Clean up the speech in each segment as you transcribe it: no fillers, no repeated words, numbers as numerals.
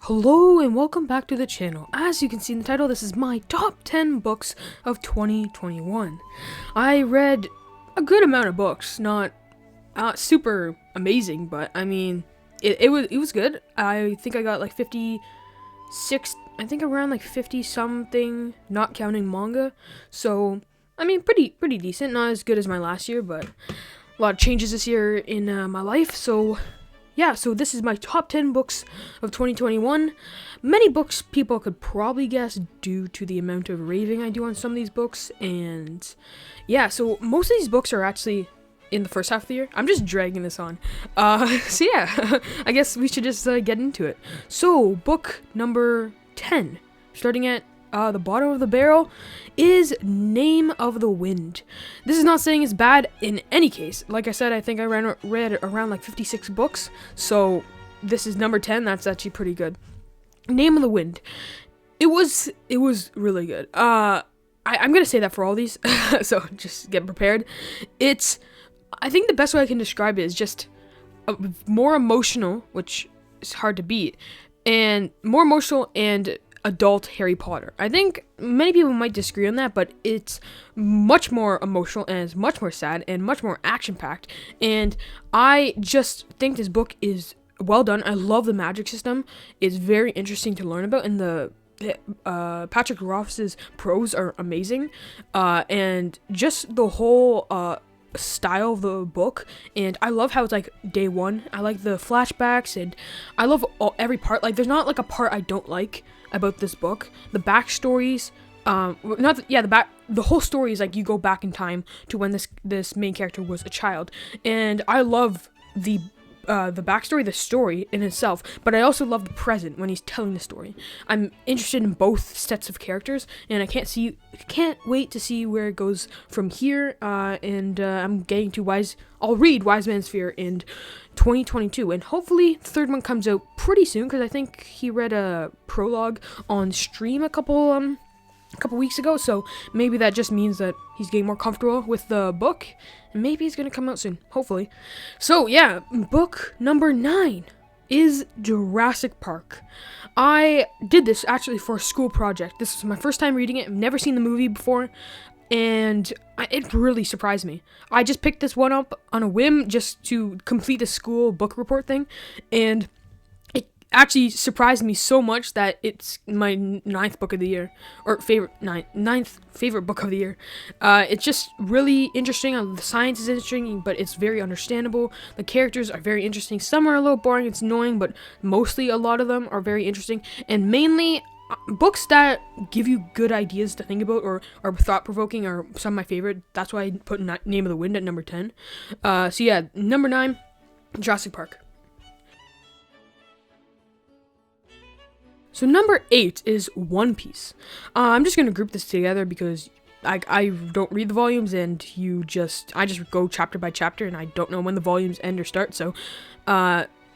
Hello and welcome back to the channel. As you can see in the title, this is my top 10 books of 2021. I read a good amount of books, not super amazing, but I mean, it was good. I think I got like 56, I think around like 50 something, not counting manga. So, I mean, pretty decent. Not as good as my last year, but a lot of changes this year in my life, so yeah, so this is my top 10 books of 2021. Many books people could probably guess due to the amount of raving I do on some of these books. And yeah, so most of these books are actually in the first half of the year. I'm just dragging this on. So yeah, I guess we should just get into it. So book number 10, starting at the bottom of the barrel, is Name of the Wind. This is not saying it's bad in any case. Like I said, I think I read around like 56 books, so this is number 10. That's actually pretty good. Name of the Wind. It was really good. I'm gonna say that for all these, so just get prepared. I think the best way I can describe it is just more emotional, which is hard to beat, and more emotional and adult Harry Potter. I think many people might disagree on that, but it's much more emotional and it's much more sad and much more action-packed. And I just think this book is well done. I love the magic system. It's very interesting to learn about, and the Patrick Rothfuss's prose are amazing. And just the whole style of the book, and I love how it's like day one. I like the flashbacks, and I love every part. Like, there's not like a part I don't like about this book. The backstories, the whole story is like you go back in time to when this main character was a child, and I love the backstory, the story in itself, but I also love the present when he's telling the story. I'm interested in both sets of characters, and I can't wait to see where it goes from here. I'm getting to I'll read Wise Man's Fear in 2022, and hopefully the third one comes out pretty soon, because I think he read a prologue on stream a couple weeks ago, so maybe that just means that he's getting more comfortable with the book, and maybe he's gonna come out soon, hopefully. So yeah, book number 9 is Jurassic Park. I did this actually for a school project. This was my first time reading it. I've never seen the movie before, and it really surprised me. I just picked this one up on a whim just to complete the school book report thing, and actually surprised me so much that it's my ninth book of the year, or ninth favorite book of the year. It's just really interesting. The science is interesting, but it's very understandable. The characters are very interesting. Some are a little boring, it's annoying, but mostly a lot of them are very interesting, and mainly books that give you good ideas to think about or are thought-provoking are some of my favorite. That's why I put Name of the Wind at number 10. So yeah, number 9, Jurassic Park. So number 8 is One Piece. I'm just gonna group this together because I don't read the volumes, and I just go chapter by chapter, and I don't know when the volumes end or start. So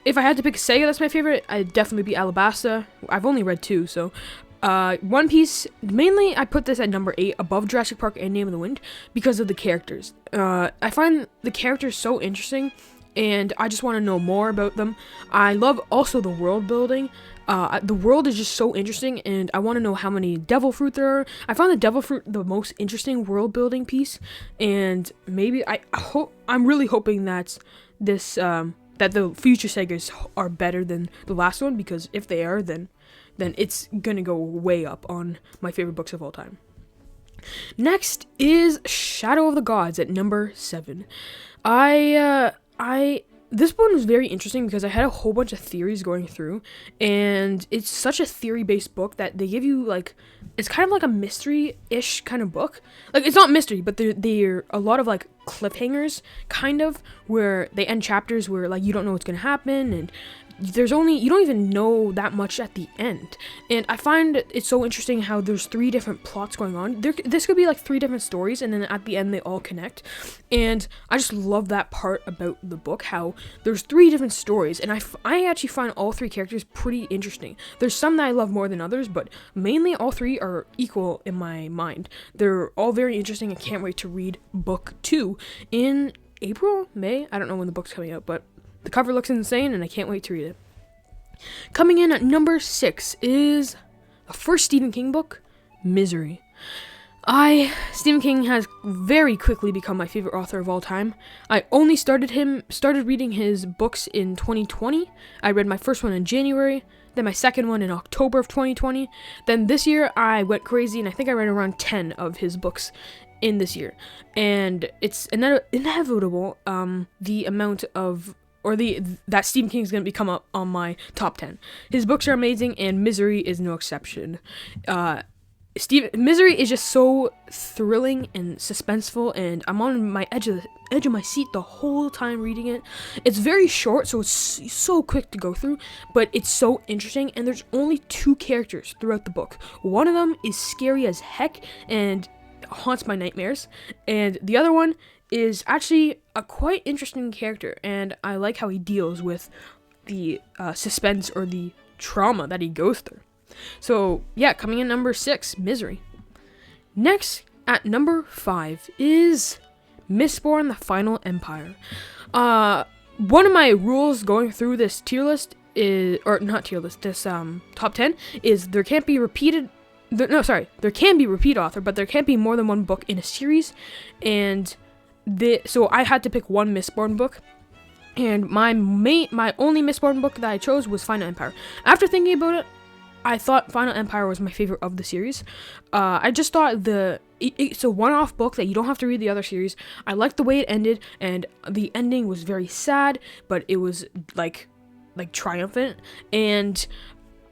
if I had to pick a saga that's my favorite, I'd definitely be Alabasta. I've only read 2, so One Piece, mainly I put this at number 8 above Jurassic Park and Name of the Wind because of the characters. I find the characters so interesting, and I just want to know more about them. I love also the world building. The world is just so interesting, and I want to know how many devil fruit there are. I found the devil fruit the most interesting world building piece, and maybe I'm really hoping that that the future sagas are better than the last one, because if they are, then it's gonna go way up on my favorite books of all time. Next is Shadow of the Gods at number 7. This one was very interesting because I had a whole bunch of theories going through, and it's such a theory-based book that they give you, like, it's kind of like a mystery-ish kind of book. Like, it's not mystery, but they're a lot of, like, cliffhangers, kind of, where they end chapters where, like, you don't know what's gonna happen, and you don't even know that much at the end. And I find it so interesting how there's 3 different plots going on. This could be like 3 different stories, and then at the end they all connect. And I just love that part about the book, how there's 3 different stories, and I actually find all 3 characters pretty interesting. There's some that I love more than others, but mainly all 3 are equal in my mind. They're all very interesting. I can't wait to read book 2 in April, May. I don't know when the book's coming out, but the cover looks insane, and I can't wait to read it. Coming in at number 6 is the first Stephen King book, Misery. Stephen King has very quickly become my favorite author of all time. I only started reading his books in 2020. I read my first one in January, then my second one in October of 2020. Then this year I went crazy and I think I read around 10 of his books in this year. And it's inevitable, the amount of, that Stephen King is going to become up on my top 10. His books are amazing and Misery is no exception. Misery is just so thrilling and suspenseful, and I'm on my edge of my seat the whole time reading it. It's very short, so it's so quick to go through, but it's so interesting, and there's only 2 characters throughout the book. One of them is scary as heck and haunts my nightmares, and the other one is actually a quite interesting character, and I like how he deals with the suspense or the trauma that he goes through. So, yeah, coming in number 6, Misery. Next, at number 5, is Mistborn, The Final Empire. One of my rules going through this tier list is, or not tier list, this top 10, is there can be repeat author, but there can't be more than one book in a series, and so I had to pick one Mistborn book. And my only Mistborn book that I chose was Final Empire. After thinking about it, I thought Final Empire was my favorite of the series. I just thought it's a one-off book that you don't have to read the other series. I liked the way it ended, and the ending was very sad, but it was like triumphant. And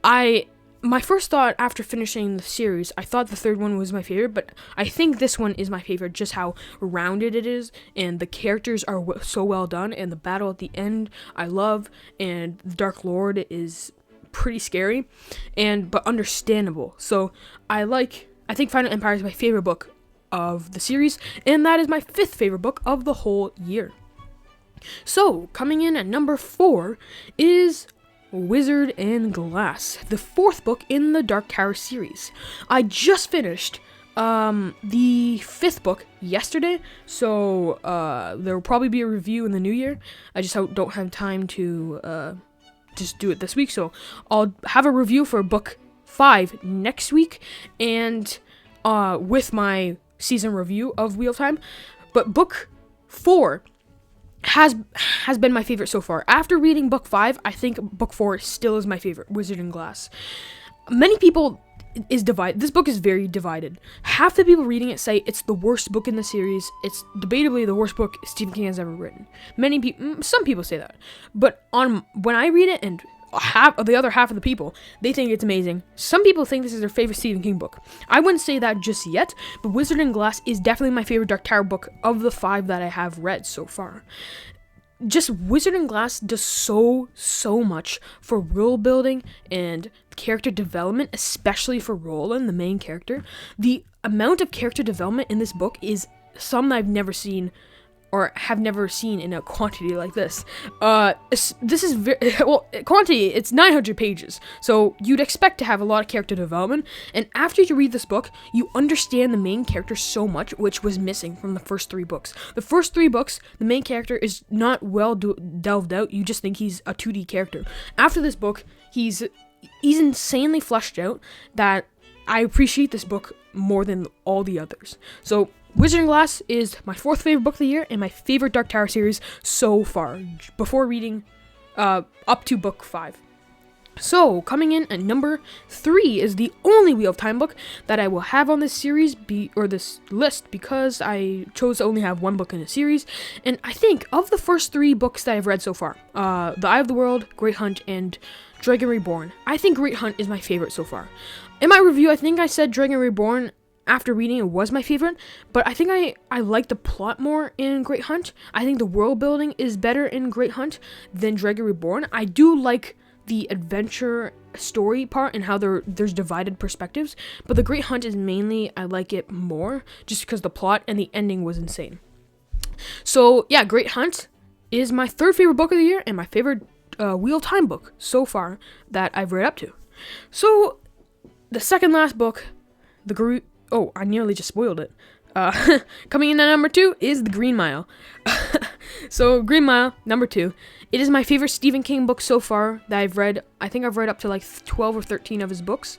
my first thought after finishing the series, I thought the third one was my favorite, but I think this one is my favorite, just how rounded it is, and the characters are so well done, and the battle at the end I love, and the Dark Lord is pretty scary but understandable. So I think Final Empire is my favorite book of the series, and that is my 5th favorite book of the whole year. So coming in at number 4 is Wizard and Glass, the 4th book in the Dark Tower series. I just finished the 5th book yesterday, so there will probably be a review in the new year. I just don't have time to just do it this week, so I'll have a review for book 5 next week, and with my season review of Wheel of Time. But book 4 has been my favorite so far. After reading book 5, I think book 4 still is my favorite, Wizard and Glass. Many people is divided. This book is very divided. Half the people reading it say it's the worst book in the series. It's debatably the worst book Stephen King has ever written. Some people say that, but when I read it, and the other half of the people, they think it's amazing. Some people think this is their favorite Stephen King book. I wouldn't say that just yet, but Wizard and Glass is definitely my favorite Dark Tower book of the 5 that I have read so far. Just Wizard and Glass does so much for world building and character development, especially for Roland, the main character. The amount of character development in this book is some I've never seen, or have never seen in a quantity like this. This is quantity, it's 900 pages, so you'd expect to have a lot of character development, and after you read this book, you understand the main character so much, which was missing from the first 3 books. The first 3 books, the main character is not well delved out, you just think he's a 2D character. After this book, he's insanely fleshed out, that I appreciate this book more than all the others. So Wizard and Glass is my 4th favorite book of the year and my favorite Dark Tower series so far, before reading up to book 5. So, coming in at number 3 is the only Wheel of Time book that I will have on this series, this list, because I chose to only have one book in a series. And I think of the first 3 books that I've read so far, The Eye of the World, Great Hunt, and Dragon Reborn, I think Great Hunt is my favorite so far. In my review, I think I said Dragon Reborn after reading it was my favorite, but I think I like the plot more in Great Hunt. I think the world building is better in Great Hunt than Dragon Reborn. I do like the adventure story part and how there's divided perspectives, but the Great Hunt is mainly, I like it more just because the plot and the ending was insane. So yeah, Great Hunt is my 3rd favorite book of the year and my favorite Wheel of Time book so far that I've read up to. So the second last book, I nearly just spoiled it. Coming in at number 2 is The Green Mile. So Green Mile, number 2, It is my favorite Stephen King book so far that I've read. I think I've read up to like 12 or 13 of his books.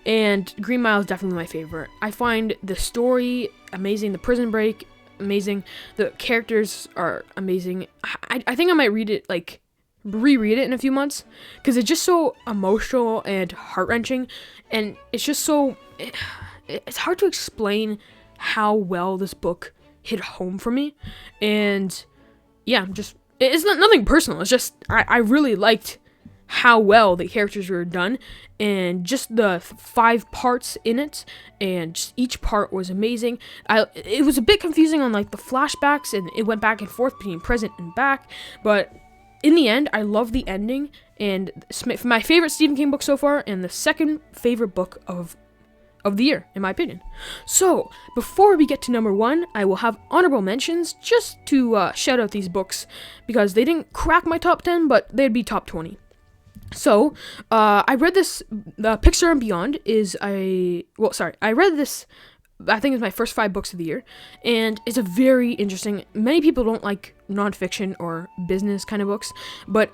And Green Mile is definitely my favorite. I find the story amazing, the prison break amazing, the characters are amazing. I think I might reread it in a few months, because it's just so emotional and heart-wrenching, and it's just so, it's hard to explain how well this book hit home for me. And yeah, it's not nothing personal, it's just I really liked how well the characters were done, and just the 5 parts in it, and just each part was amazing. It was a bit confusing on like the flashbacks, and it went back and forth between present and back, but in the end, I love the ending, and it's my favorite Stephen King book so far, and the second favorite book of the year, in my opinion. So, before we get to number 1, I will have honorable mentions, just to shout out these books, because they didn't crack my top 10, but they'd be top 20. So, I read this, Pixar and Beyond I read this, I think it's my first 5 books of the year, and it's a very interesting, many people don't like nonfiction or business kind of books, but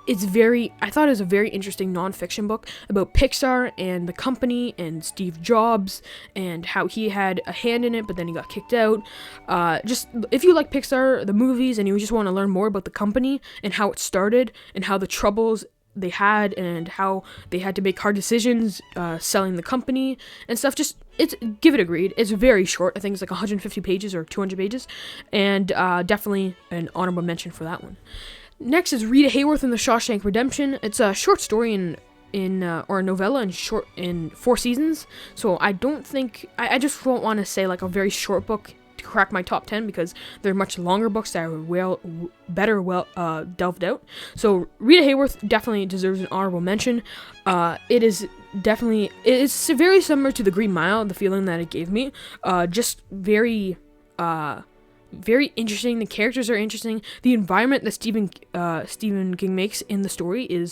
I thought it was a very interesting nonfiction book about Pixar and the company and Steve Jobs and how he had a hand in it, but then he got kicked out. Just, if you like Pixar, the movies, and you just want to learn more about the company and how it started and how the troubles they had and how they had to make hard decisions selling the company and stuff, give it a read. It's very short. I think it's like 150 pages or 200 pages, and definitely an honorable mention for that one. Next is Rita Hayworth and the Shawshank Redemption. It's a short story or a novella in 4 seasons. So I don't think I just don't want to say like a very short book to crack my top 10, because they're much longer books that are better delved out. So Rita Hayworth definitely deserves an honorable mention. It's very similar to The Green Mile, the feeling that it gave me. Just very interesting. The characters are interesting. The environment that Stephen King makes in the story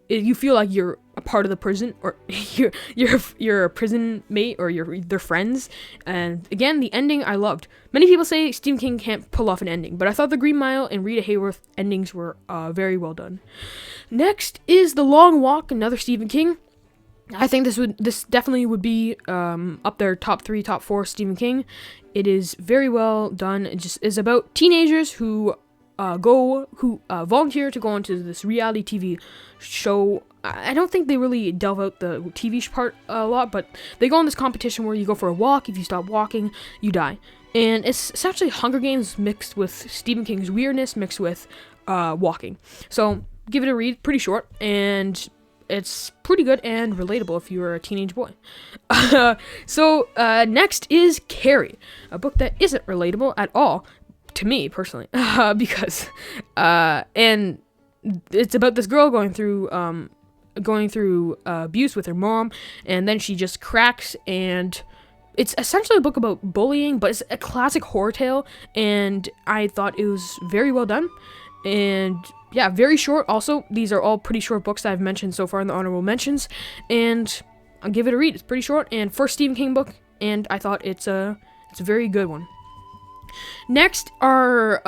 you feel like you're a part of the prison, or you're a prison mate, or they're friends. And again, the ending I loved. Many people say Stephen King can't pull off an ending, but I thought the Green Mile and Rita Hayworth endings were very well done. Next is The Long Walk, another Stephen King. I think this definitely would be up there, top 3, top 4 Stephen King. It is very well done. It just is about teenagers who volunteer to go into this reality TV show. I don't think they really delve out the TV part a lot, but they go on this competition where you go for a walk. If you stop walking, you die. And it's essentially Hunger Games mixed with Stephen King's weirdness mixed with walking. So give it a read. Pretty short, and it's pretty good and relatable if you're a teenage boy. So next is Carrie, a book that isn't relatable at all to me personally, because and it's about this girl going through abuse with her mom, and then she just cracks, and it's essentially a book about bullying, but it's a classic horror tale, and I thought it was very well done. And yeah, very short. Also, these are all pretty short books that I've mentioned so far in the honorable mentions, and I'll give it a read. It's pretty short, and first Stephen King book, and I thought it's a very good one. Next are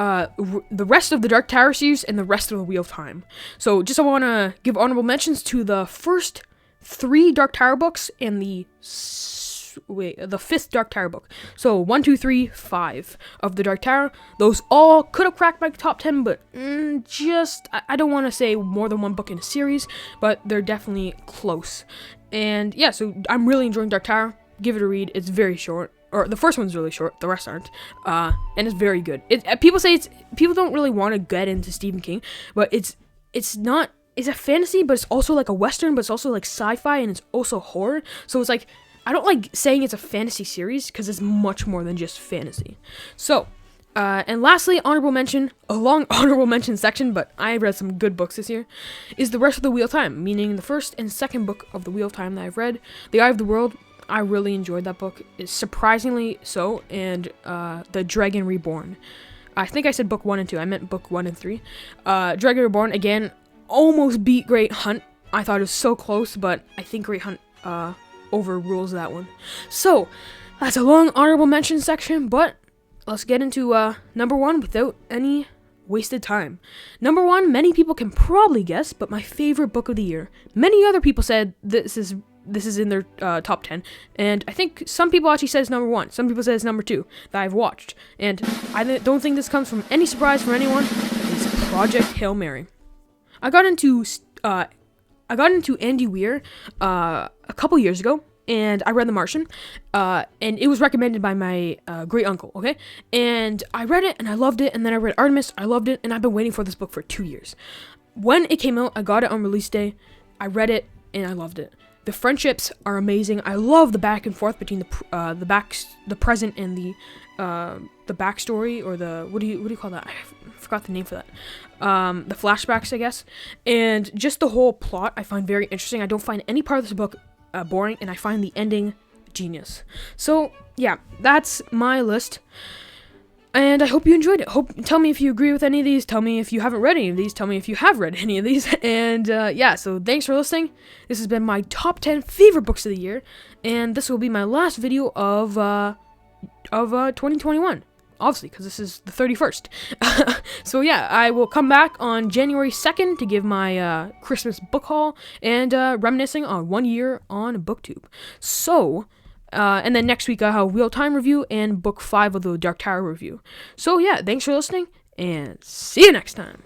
the rest of the Dark Tower series and the rest of the Wheel of Time. So I want to give honorable mentions to the first 3 Dark Tower books and the 5th Dark Tower book. So 1, 2, 3, 5 of the Dark Tower. Those all could have cracked my top 10, but I don't want to say more than one book in a series, but they're definitely close. And yeah, so I'm really enjoying Dark Tower. Give it a read. It's very short. Or the first one's really short, the rest aren't, and it's very good. People say people don't really want to get into Stephen King, but it's a fantasy, but it's also like a western, but it's also like sci-fi, and it's also horror. So it's like, I don't like saying it's a fantasy series, because it's much more than just fantasy. So, and lastly, honorable mention, a long honorable mention section, but I read some good books this year, is the rest of the Wheel of Time, meaning the first and second book of the Wheel of Time that I've read. The Eye of the World, I really enjoyed that book. It's surprisingly so, and The Dragon Reborn. I think I said book 1 and 2. I meant book 1 and 3. Dragon Reborn, again, almost beat Great Hunt. I thought it was so close, but I think Great Hunt overrules that one. So, that's a long honorable mention section, but let's get into number 1 without any wasted time. Number 1, many people can probably guess, but my favorite book of the year. Many other people said this is in their top 10, and I think some people actually said it's number 1. Some people said it's number 2 that I've watched, and I don't think this comes from any surprise for anyone. It's Project Hail Mary. I got into Andy Weir a couple years ago, and I read The Martian, and it was recommended by my great uncle, okay? And I read it, and I loved it, and then I read Artemis, I loved it, and I've been waiting for this book for 2 years. When it came out, I got it on release day, I read it, and I loved it. The friendships are amazing. I love the back and forth between the present and the backstory, or the what do you call that? I forgot the name for that. The flashbacks, I guess, and just the whole plot I find very interesting. I don't find any part of this book boring, and I find the ending genius. So yeah, that's my list. And I hope you enjoyed it. Tell me if you agree with any of these. Tell me if you haven't read any of these. Tell me if you have read any of these. And yeah, so thanks for listening. This has been my top 10 favorite books of the year, and this will be my last video of 2021. Obviously, because this is the 31st. So yeah, I will come back on January 2nd to give my Christmas book haul and reminiscing on 1 year on BookTube. So. And then next week I have Wheel Time review and book 5 of the Dark Tower review. So yeah, thanks for listening, and see you next time.